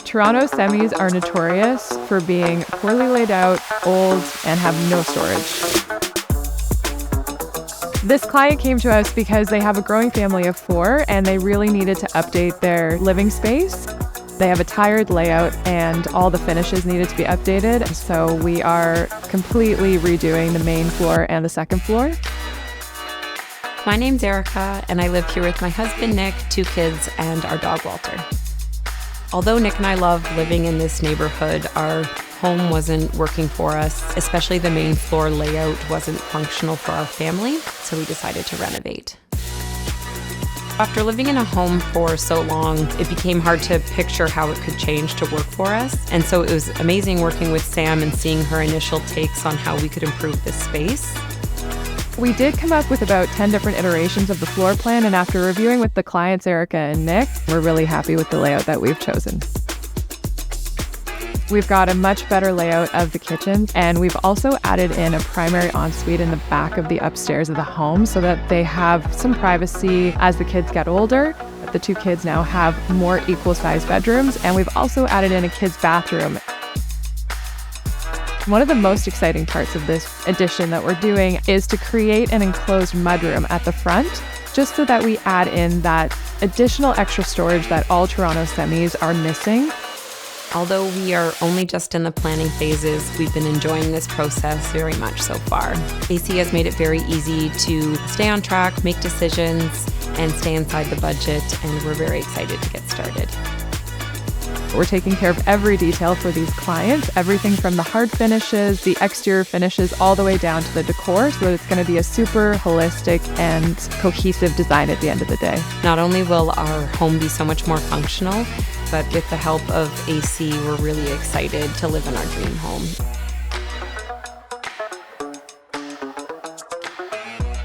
Toronto semis are notorious for being poorly laid out, old, and have no storage. This client came to us because they have a growing family of 4 and they really needed to update their living space. They have a tired layout and all the finishes needed to be updated. So we are completely redoing the main floor and the second floor. My name's Erica and I live here with my husband, Nick, 2 kids, and our dog, Walter. Although Nick and I love living in this neighborhood, our home wasn't working for us, especially the main floor layout wasn't functional for our family, so we decided to renovate. After living in a home for so long, it became hard to picture how it could change to work for us. And so it was amazing working with Sam and seeing her initial takes on how we could improve this space. We did come up with about 10 different iterations of the floor plan, and after reviewing with the clients, Erica and Nick, we're really happy with the layout that we've chosen. We've got a much better layout of the kitchen, and we've also added in a primary ensuite in the back of the upstairs of the home so that they have some privacy as the kids get older. The 2 kids now have more equal-sized bedrooms, and we've also added in a kids' bathroom. One of the most exciting parts of this addition that we're doing is to create an enclosed mudroom at the front, just so that we add in that additional extra storage that all Toronto semis are missing. Although we are only just in the planning phases, we've been enjoying this process very much so far. AC has made it very easy to stay on track, make decisions, and stay inside the budget, and we're very excited to get started. We're taking care of every detail for these clients, everything from the hard finishes, the exterior finishes, all the way down to the decor, so that it's going to be a super holistic and cohesive design at the end of the day. Not only will our home be so much more functional, but with the help of AC, we're really excited to live in our dream home.